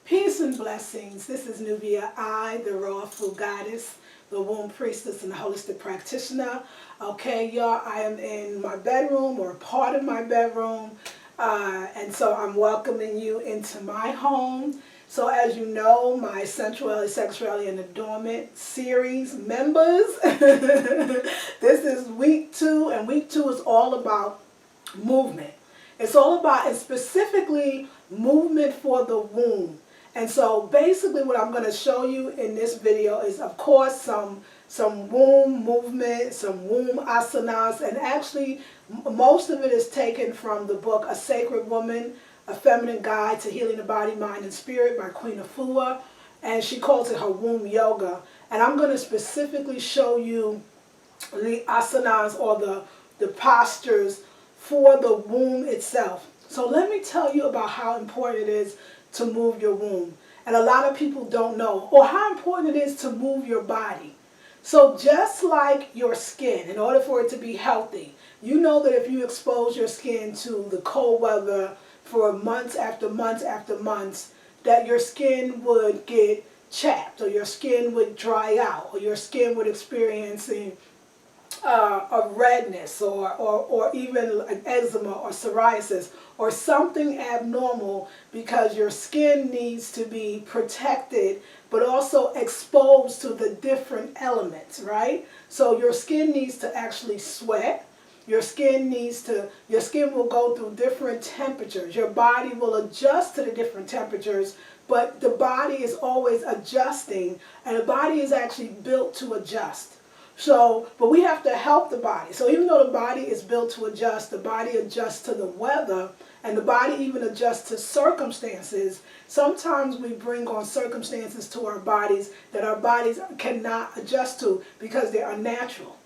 Peace and blessings. This is Nubia, I, the Raw Food Goddess, the Womb Priestess, and the Holistic Practitioner. Okay, y'all, I am in my bedroom, or part of my bedroom, and so I'm welcoming you into my home. So as you know, my Sensuality, Sexuality And Adornment series members, this is week 2, and week 2 is all about movement. It's all about, and specifically, movement for the womb. And so basically what I'm going to show you in this video is, of course, some womb movement, some womb asanas, and actually most of it is taken from the book A Sacred Woman, A Feminine Guide to Healing the Body, Mind, and Spirit by Queen Afua, and she calls it her womb yoga. And I'm going to specifically show you the asanas, or the postures for the womb itself. So let me tell you about how important it is to move your womb. And a lot of people don't know, or how important it is to move your body. So just like your skin, in order for it to be healthy, you know that if you expose your skin to the cold weather for months after months after months, that your skin would get chapped, or your skin would dry out, or your skin would experience a redness, or even an eczema or psoriasis, or something abnormal, because your skin needs to be protected but also exposed to the different elements, right? So your skin needs to actually sweat. Your skin will go through different temperatures. Your body will adjust to the different temperatures, but the body is always adjusting, and the body is actually built to adjust. So, but we have to help the body. So even though the body is built to adjust, the body adjusts to the weather, and the body even adjusts to circumstances. Sometimes we bring on circumstances to our bodies that our bodies cannot adjust to because they are unnatural.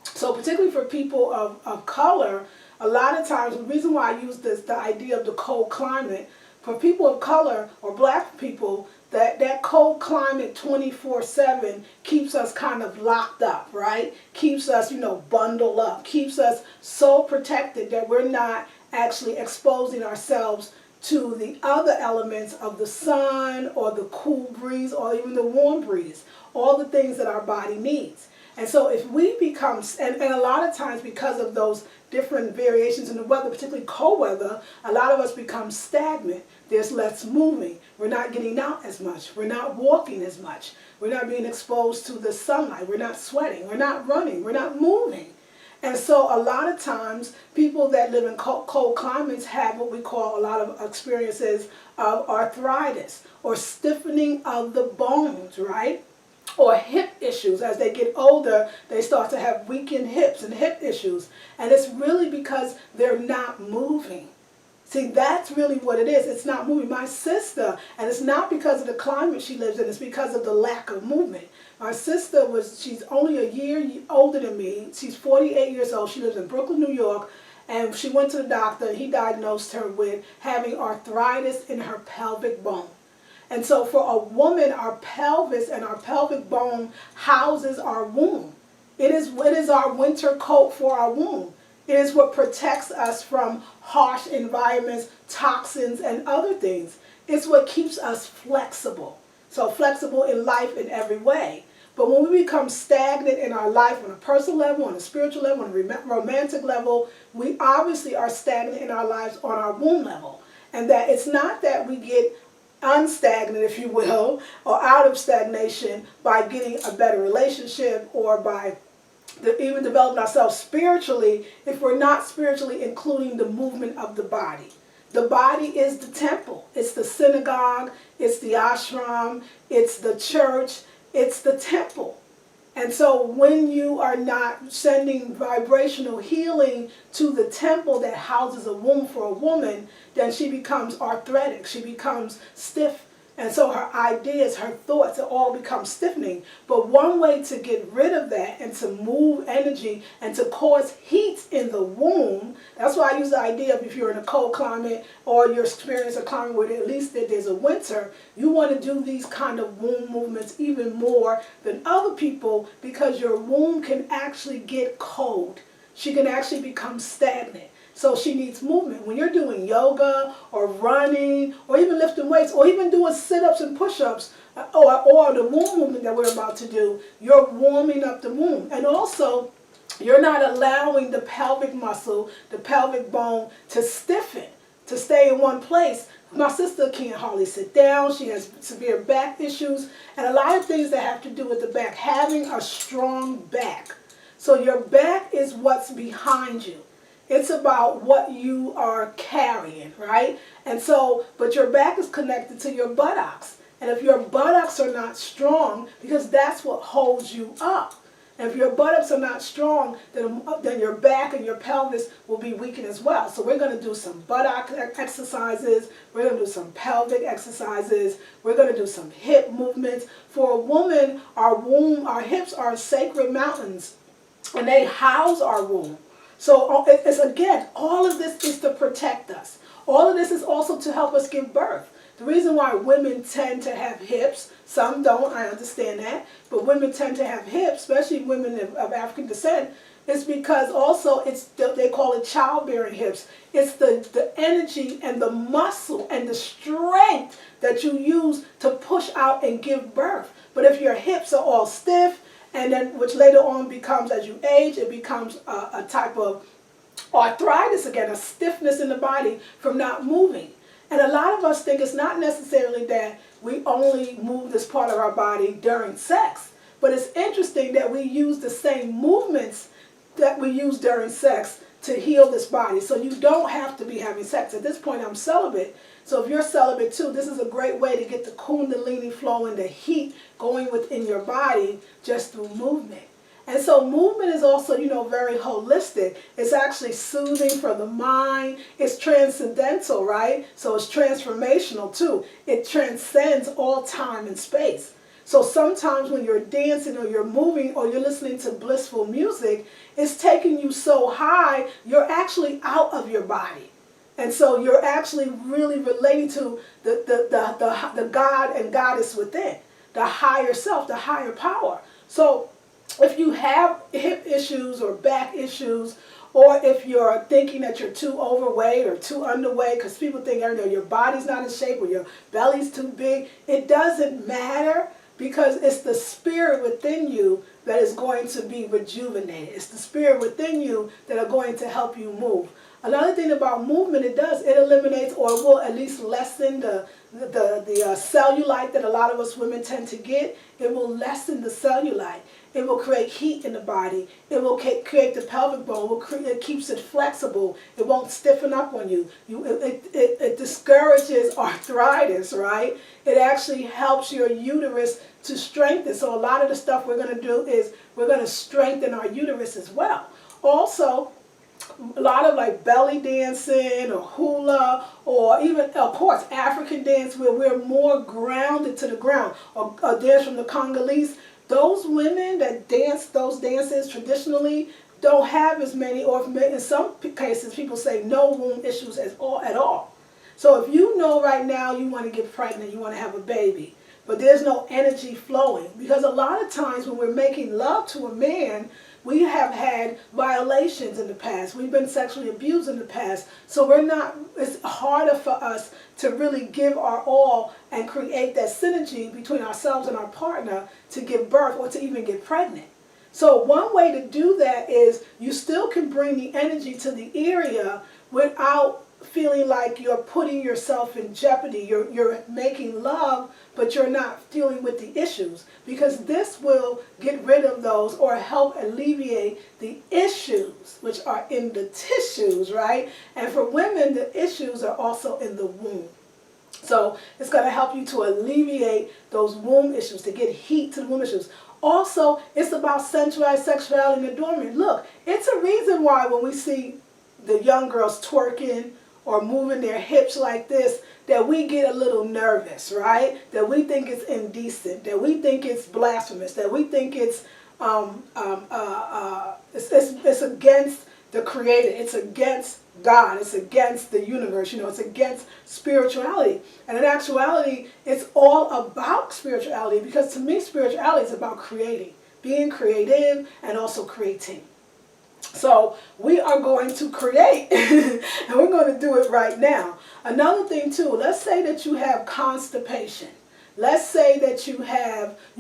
So particularly for people of color, a lot of times, the reason why I use the idea of the cold climate, for people of color or black people, that cold climate 24/7 keeps us kind of locked up, right? Keeps us, bundled up, keeps us so protected that we're not actually exposing ourselves to the other elements of the sun, or the cool breeze, or even the warm breeze, all the things that our body needs. And so if we become, and a lot of times because of those different variations in the weather, particularly cold weather, a lot of us become stagnant. There's less moving. We're not getting out as much. We're not walking as much. We're not being exposed to the sunlight. We're not sweating. We're not running. We're not moving. And so a lot of times, people that live in cold climates have what we call a lot of experiences of arthritis, or stiffening of the bones, right? Or hip issues. As they get older, they start to have weakened hips and hip issues. And it's really because they're not moving. See, that's really what it is. It's not moving. My sister, and it's not because of the climate she lives in, it's because of the lack of movement. My sister she's only a year older than me. She's 48 years old. She lives in Brooklyn, New York. And she went to the doctor, and he diagnosed her with having arthritis in her pelvic bone. And so for a woman, our pelvis and our pelvic bone houses our womb. It is our winter coat for our womb. It is what protects us from harsh environments, toxins, and other things. It's what keeps us flexible. So flexible in life in every way. But when we become stagnant in our life on a personal level, on a spiritual level, on a romantic level, we obviously are stagnant in our lives on our womb level. And that it's not that we get unstagnant, if you will, or out of stagnation by getting a better relationship, or by even developing ourselves spiritually, if we're not spiritually including the movement of the body. The body is the temple. It's the synagogue. It's the ashram. It's the church. It's the temple. And so when you are not sending vibrational healing to the temple that houses a womb for a woman, then she becomes arthritic. She becomes stiff. And so her ideas, her thoughts, all become stiffening. But one way to get rid of that, and to move energy, and to cause heat in the womb, that's why I use the idea of, if you're in a cold climate, or you're experiencing a climate where at least there's a winter, you want to do these kind of womb movements even more than other people, because your womb can actually get cold. She can actually become stagnant. So she needs movement. When you're doing yoga or running or even lifting weights or even doing sit-ups and push-ups or the womb movement that we're about to do, you're warming up the womb. And also, you're not allowing the pelvic muscle, the pelvic bone to stiffen, to stay in one place. My sister can't hardly sit down. She has severe back issues and a lot of things that have to do with the back. Having a strong back. So your back is what's behind you. It's about what you are carrying, right? And so, but your back is connected to your buttocks. And if your buttocks are not strong, because that's what holds you up. And if your buttocks are not strong, then your back and your pelvis will be weakened as well. So we're going to do some buttock exercises. We're going to do some pelvic exercises. We're going to do some hip movements. For a woman, our hips are sacred mountains, and they house our womb. So it's again, all of this is to protect us. All of this is also to help us give birth. The reason why women tend to have hips, some don't, I understand that, but women tend to have hips, especially women of African descent, is because also they call it childbearing hips. It's the energy and the muscle and the strength that you use to push out and give birth. But if your hips are all stiff, and then which later on becomes, as you age, it becomes a type of arthritis again, a stiffness in the body from not moving. And a lot of us think it's not necessarily that we only move this part of our body during sex. But it's interesting that we use the same movements that we use during sex to heal this body. So you don't have to be having sex. At this point, I'm celibate. So if you're celibate too, this is a great way to get the kundalini flowing, the heat going within your body just through movement. And so movement is also, very holistic. It's actually soothing for the mind. It's transcendental, right? So it's transformational too. It transcends all time and space. So sometimes when you're dancing or you're moving or you're listening to blissful music, it's taking you so high, you're actually out of your body. And so you're actually really relating to the God and goddess within, the higher self, the higher power. So if you have hip issues or back issues, or if you're thinking that you're too overweight or too underweight, because people think your body's not in shape or your belly's too big, it doesn't matter because it's the spirit within you that is going to be rejuvenated. It's the spirit within you that are going to help you move. Another thing about movement, it eliminates or will at least lessen the cellulite that a lot of us women tend to get. It will lessen the cellulite. It will create heat in the body. It will create the pelvic bone. It keeps it flexible. It won't stiffen up on you. It discourages arthritis, right? It actually helps your uterus to strengthen. So a lot of the stuff we're going to do is we're going to strengthen our uterus as well. Also, a lot of like belly dancing or hula or even, of course, African dance where we're more grounded to the ground, or dance from the Congolese. Those women that dance those dances traditionally don't have as many, or in some cases people say no womb issues at all. So if you know right now you want to get pregnant, you want to have a baby, but there's no energy flowing, because a lot of times when we're making love to a man, we have had violations in the past. We've been sexually abused in the past. So it's harder for us to really give our all and create that synergy between ourselves and our partner to give birth or to even get pregnant. So one way to do that is you still can bring the energy to the area without feeling like you're putting yourself in jeopardy. You're making love, but you're not dealing with the issues, because this will get rid of those or help alleviate the issues which are in the tissues, right? And for women, the issues are also in the womb. So it's going to help you to alleviate those womb issues, to get heat to the womb issues. Also, it's about sensuality, sexuality, and adornment. Look, it's a reason why when we see the young girls twerking or moving their hips like this, that we get a little nervous, right? That we think it's indecent, that we think it's blasphemous, that we think it's against the Creator, it's against God, it's against the universe, it's against spirituality. And in actuality, it's all about spirituality, because to me, spirituality is about creating, being creative and also creating. So we are going to create, and we're going to do it right now. Another thing too, let's say that you have constipation. Let's say that you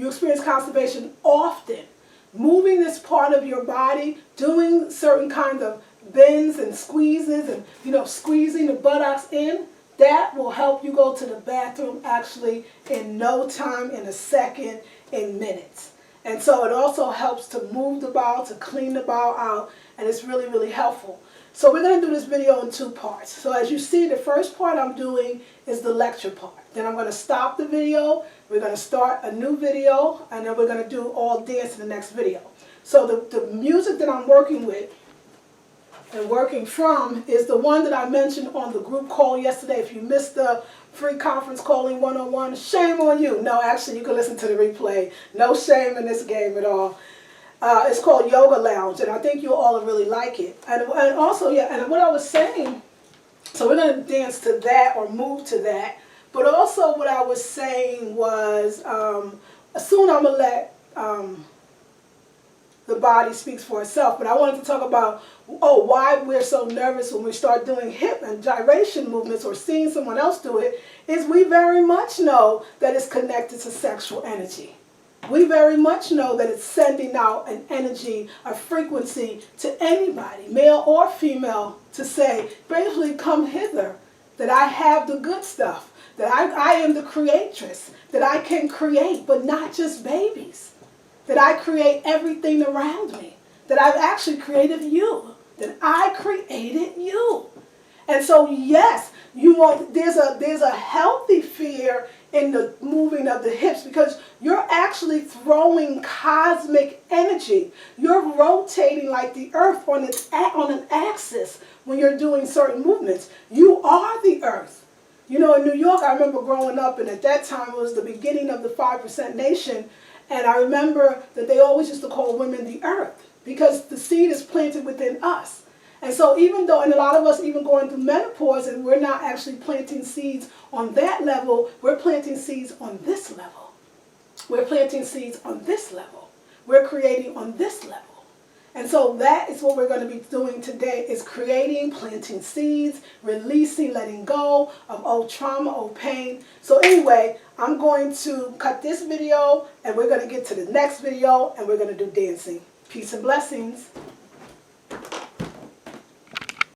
experience constipation often. Moving this part of your body, doing certain kinds of bends and squeezes and, squeezing the buttocks in, that will help you go to the bathroom actually in no time, in a second, in minutes. And so it also helps to move the bowel, to clean the bowel out, and it's really, really helpful. So we're going to do this video in 2 parts. So as you see, the first part I'm doing is the lecture part. Then I'm going to stop the video, we're going to start a new video, and then we're going to do all dance in the next video. So the music that I'm working with and working from is the one that I mentioned on the group call yesterday. If you missed the free conference calling 101, shame on you. No, actually, you can listen to the replay. No shame in this game at all. It's called Yoga Lounge, and I think you all will really like it. And also, and what I was saying, so we're going to dance to that or move to that. But also what I was saying was, soon I'm going to let the body speaks for itself. But I wanted to talk about, why we're so nervous when we start doing hip and gyration movements or seeing someone else do it, is we very much know that it's connected to sexual energy. We very much know that it's sending out an energy, a frequency to anybody, male or female, to say, basically, come hither, that I have the good stuff, that I am the creatress, that I can create, but not just babies, that I create everything around me, that I've actually created you, that I created you. And so, yes, there's a healthy fear in the moving of the hips, because you're actually throwing cosmic energy. You're rotating like the earth on an axis when you're doing certain movements. You are the earth. In New York, I remember growing up, and at that time it was the beginning of the 5% nation, and I remember that they always used to call women the earth, because the seed is planted within us. And so even though, and a lot of us even going through menopause, and we're not actually planting seeds on that level, we're planting seeds on this level. We're planting seeds on this level. We're creating on this level. And so that is what we're going to be doing today, is creating, planting seeds, releasing, letting go of old trauma, old pain. So anyway, I'm going to cut this video, and we're going to get to the next video, and we're going to do dancing. Peace and blessings.